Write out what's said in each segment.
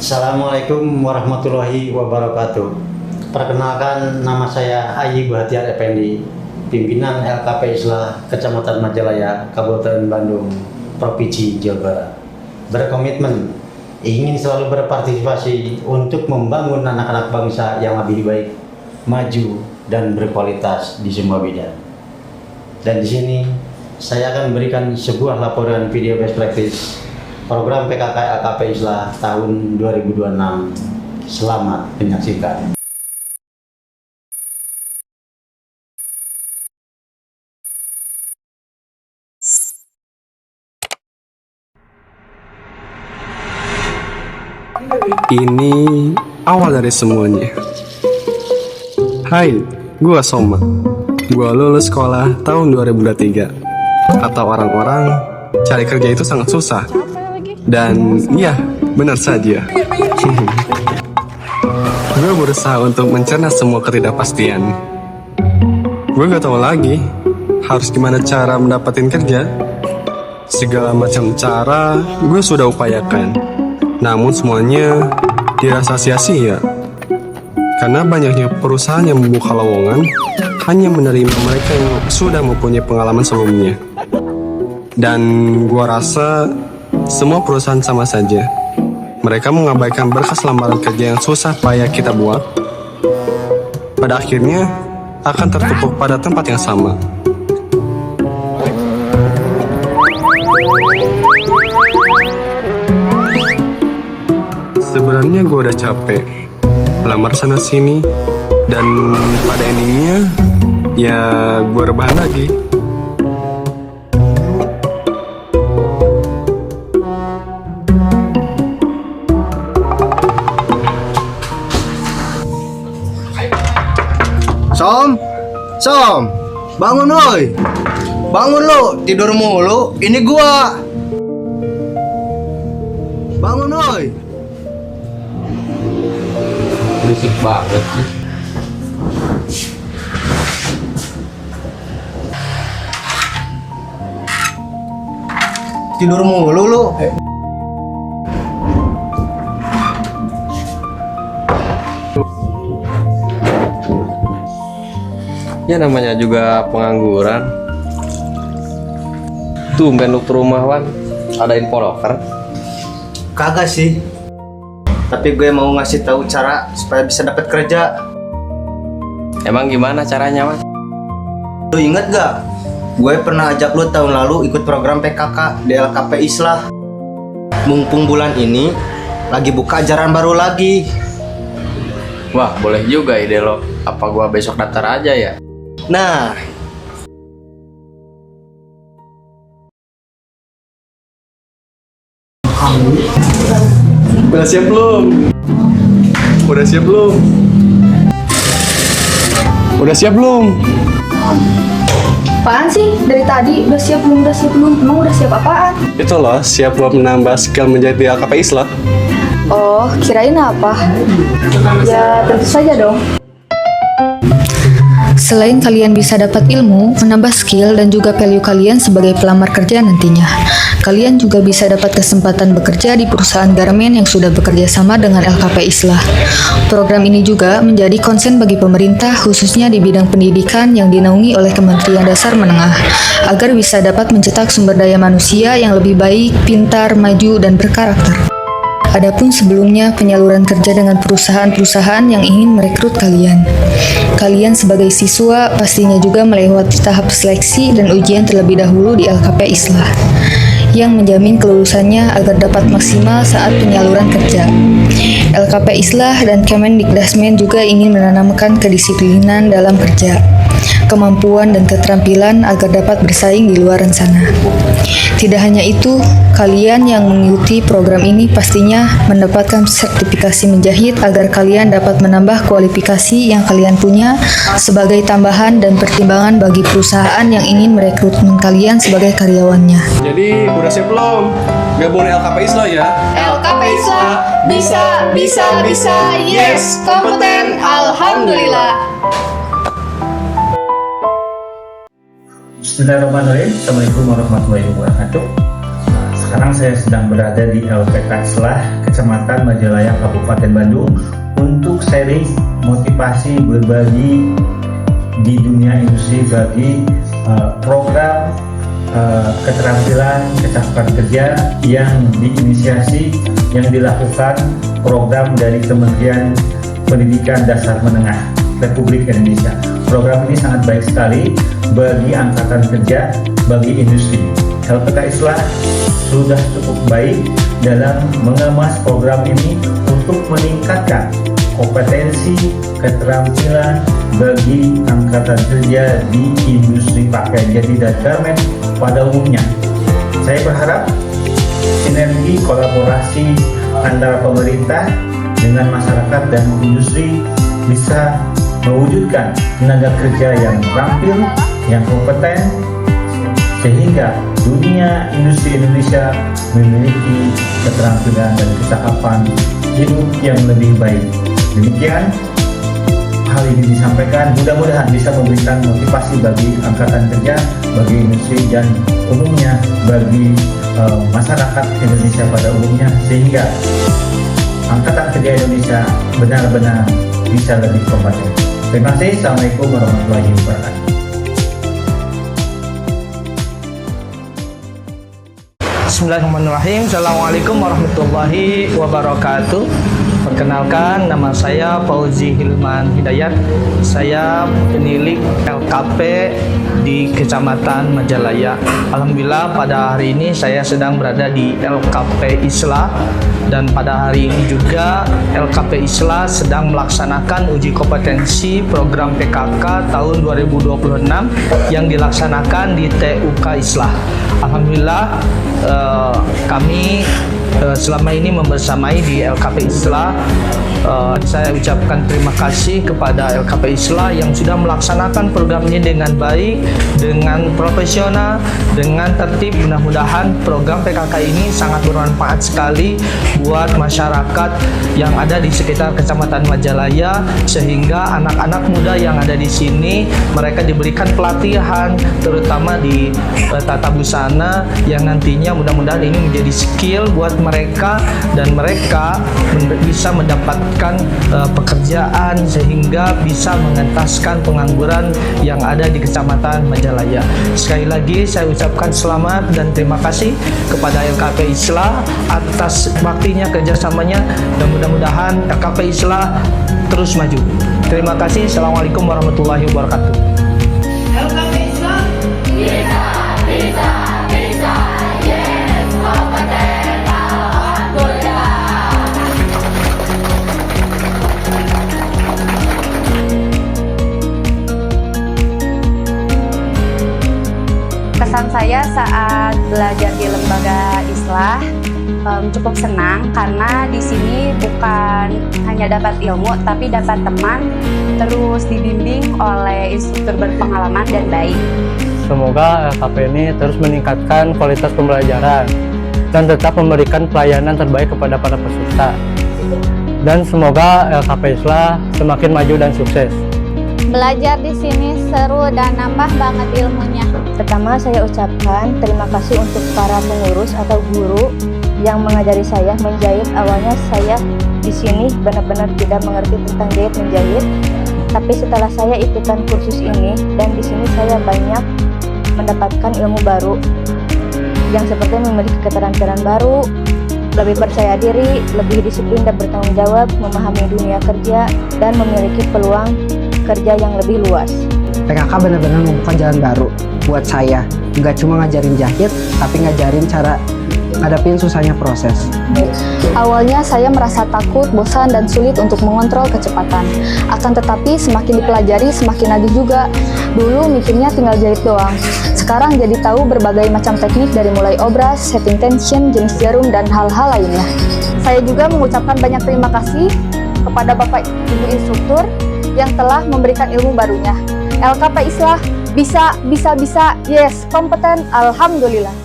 Assalamualaikum warahmatullahi wabarakatuh. Perkenalkan, nama saya Ayi Bahtiar Effendi, pimpinan LKP Islah Kecamatan Majalaya, Kabupaten Bandung, Provinsi Jawa Barat. Berkomitmen ingin selalu berpartisipasi untuk membangun anak-anak bangsa yang lebih baik, maju dan berkualitas di semua bidang. Dan di sini saya akan memberikan sebuah laporan video best practice program PKK LKP Islah tahun 2026. Selamat menyaksikan. Ini awal dari semuanya. Hai, gua Soma. Gua lulus sekolah tahun 2023. Kata orang-orang, cari kerja itu sangat susah. Dan iya, benar saja. Gue berusaha untuk mencerna semua ketidakpastian. Gue gak tahu lagi harus gimana cara mendapatkan kerja. Segala macam cara gue sudah upayakan, namun semuanya dirasa sia-sia. Karena banyaknya perusahaan yang membuka lowongan hanya menerima mereka yang sudah mempunyai pengalaman sebelumnya. Dan gue rasa semua perusahaan sama saja. Mereka mengabaikan berkas lamaran kerja yang susah payah kita buat. Pada akhirnya akan tertumpuk pada tempat yang sama. Sebenarnya gue udah capek lamar sana sini, dan pada endingnya ya gue rebahan lagi. Som, bangun woi. Bangun lu, tidur mulu. Ini gua. Bangun woi. Berisik banget sih. Tidur mulu lu. Ya namanya juga pengangguran. Tumben lu ke rumah, Wan. Adain poloker. Kagak sih. Tapi gue mau ngasih tahu cara supaya bisa dapat kerja. Emang gimana caranya, Wan? Lu inget gak? Gue pernah ajak lu tahun lalu ikut program PKK di LKP Islah. Mumpung bulan ini lagi buka ajaran baru lagi. Wah, boleh juga ide lo. Apa gua besok daftar aja ya? Nah, Udah siap belum? Udah siap belum? Udah siap belum? Apaan sih? Dari tadi udah siap belum, udah siap belum? Emang udah siap apaan? Itu loh, siap buat menambah skill menjadi LKP Islah. Oh, kirain apa? Ya tentu saja dong. Selain kalian bisa dapat ilmu, menambah skill, dan juga value kalian sebagai pelamar kerja nantinya, kalian juga bisa dapat kesempatan bekerja di perusahaan garmen yang sudah bekerja sama dengan LKP Islah. Program ini juga menjadi konsen bagi pemerintah, khususnya di bidang pendidikan yang dinaungi oleh Kementerian Dasar Menengah, agar bisa dapat mencetak sumber daya manusia yang lebih baik, pintar, maju, dan berkarakter. Adapun sebelumnya penyaluran kerja dengan perusahaan-perusahaan yang ingin merekrut kalian. Kalian sebagai siswa pastinya juga melewati tahap seleksi dan ujian terlebih dahulu di LKP Islah, yang menjamin kelulusannya agar dapat maksimal saat penyaluran kerja. LKP Islah dan Kemendikdasmen juga ingin menanamkan kedisiplinan dalam kerja, kemampuan dan keterampilan agar dapat bersaing di luar sana. Tidak hanya itu, kalian yang mengikuti program ini pastinya mendapatkan sertifikasi menjahit agar kalian dapat menambah kualifikasi yang kalian punya sebagai tambahan dan pertimbangan bagi perusahaan yang ingin merekrutmen kalian sebagai karyawannya. Jadi udah siap belum? Gabung LKP Islah ya? LKP Islah, bisa, yes, kompeten, alhamdulillah. Bismillahirrahmanirrahim. Assalamualaikum warahmatullahi wabarakatuh. Sekarang saya sedang berada di LPK Islah Kecamatan Majalaya, Kabupaten Bandung, untuk sharing motivasi berbagi di dunia industri bagi program keterampilan kecapapan kerja yang diinisiasi, yang dilakukan program dari Kementerian Pendidikan Dasar Menengah Republik Indonesia. Program ini sangat baik sekali bagi angkatan kerja, bagi industri. LPK Islah sudah cukup baik dalam mengemas program ini untuk meningkatkan kompetensi keterampilan bagi angkatan kerja di industri pakaian jadi dan garment pada umumnya. Saya berharap sinergi kolaborasi antara pemerintah dengan masyarakat dan industri bisa mewujudkan tenaga kerja yang terampil, yang kompeten, sehingga dunia industri Indonesia memiliki keterampilan dan kecakapan hidup yang lebih baik. Demikian hal ini disampaikan, mudah-mudahan bisa memberikan motivasi bagi angkatan kerja, bagi industri, dan umumnya bagi masyarakat Indonesia pada umumnya, sehingga angkatan kerja Indonesia benar-benar bisa lebih kompeten. Terima kasih. Assalamualaikum warahmatullahi wabarakatuh. Bismillahirrahmanirrahim. Assalamualaikum warahmatullahi wabarakatuh. Perkenalkan, nama saya Fauzi Hilman Hidayat. Saya penilik LKP di Kecamatan Majalaya. Alhamdulillah pada hari ini saya sedang berada di LKP Islah, dan pada hari ini juga LKP Islah sedang melaksanakan uji kompetensi program PKK tahun 2026 yang dilaksanakan di TUK Islah. Alhamdulillah kami selama ini membersamai di LKP Islah. Saya ucapkan terima kasih kepada LKP Islah yang sudah melaksanakan program ini dengan baik, dengan profesional, dengan tertib. Mudah-mudahan program PKK ini sangat bermanfaat sekali buat masyarakat yang ada di sekitar Kecamatan Majalaya, sehingga anak-anak muda yang ada di sini mereka diberikan pelatihan terutama di tata busana yang nantinya mudah-mudahan ini menjadi skill buat mereka, dan mereka bisa mendapatkan pekerjaan sehingga bisa mengentaskan pengangguran yang ada di Kecamatan Majalaya. Sekali lagi saya ucapkan selamat dan terima kasih kepada LKP Islah atas baktinya, kerjasamanya, dan mudah-mudahan LKP Islah terus maju. Terima kasih. Assalamualaikum warahmatullahi wabarakatuh. LKP Islah bisa, bisa, bisa, yes, kompeten. Kesan saya saat belajar di lembaga Islah cukup senang karena di sini bukan hanya dapat ilmu tapi dapat teman, terus dibimbing oleh instruktur berpengalaman dan baik. Semoga LKP ini terus meningkatkan kualitas pembelajaran dan tetap memberikan pelayanan terbaik kepada para peserta. Dan semoga LKP Islah semakin maju dan sukses. Belajar di sini seru dan nambah banget ilmunya. Pertama, saya ucapkan terima kasih untuk para pengurus atau guru yang mengajari saya menjahit. Awalnya saya di sini benar-benar tidak mengerti tentang jahit menjahit, tapi setelah saya ikutan kursus ini dan di sini saya banyak mendapatkan ilmu baru yang seperti memiliki keterampilan baru, lebih percaya diri, lebih disiplin dan bertanggung jawab, memahami dunia kerja, dan memiliki peluang kerja yang lebih luas. PKK benar-benar membuka jalan baru buat saya. Nggak cuma ngajarin jahit, tapi ngajarin cara ngadapin susahnya proses. Awalnya saya merasa takut, bosan, dan sulit untuk mengontrol kecepatan. Akan tetapi semakin dipelajari semakin nagih juga. Dulu mikirnya tinggal jahit doang. Sekarang jadi tahu berbagai macam teknik dari mulai obras, setting tension, jenis jarum, dan hal-hal lainnya. Saya juga mengucapkan banyak terima kasih kepada Bapak Ibu instruktur yang telah memberikan ilmu barunya. LKP Islah bisa, bisa, bisa, yes, kompeten, alhamdulillah.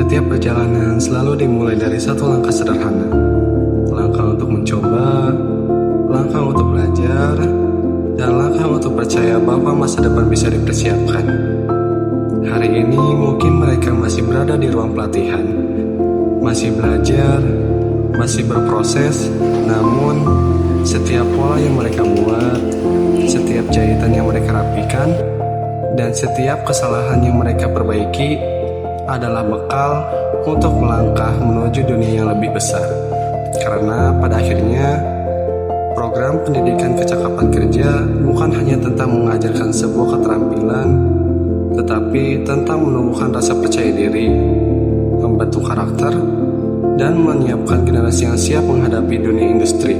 Setiap perjalanan selalu dimulai dari satu langkah sederhana. Langkah untuk mencoba, langkah untuk belajar, dan langkah untuk percaya bahwa masa depan bisa dipersiapkan. Hari ini mungkin mereka masih berada di ruang pelatihan, masih belajar, masih berproses, namun setiap pola yang mereka buat, setiap jahitan yang mereka rapikan, dan setiap kesalahan yang mereka perbaiki adalah bekal untuk melangkah menuju dunia yang lebih besar. Karena pada akhirnya, program pendidikan kecakapan kerja bukan hanya tentang mengajarkan sebuah keterampilan, tetapi tentang menumbuhkan rasa percaya diri, membentuk karakter, dan menyiapkan generasi yang siap menghadapi dunia industri.